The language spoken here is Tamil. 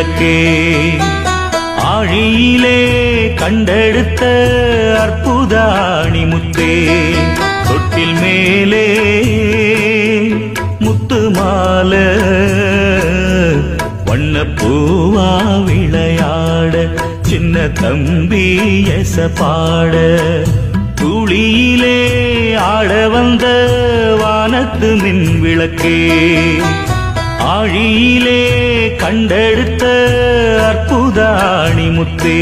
விளக்கே ஆழியிலே கண்டெடுத்த அற்புதாணி முத்தே தொட்டில் மேலே முத்து மால வண்ணப்பூவா விளையாட சின்ன தம்பி எச பாட துளியிலே ஆட வந்த வானத்து மின் விளக்கே ஆழியிலே கண்டெடுத்த அற்புதாணி முத்தே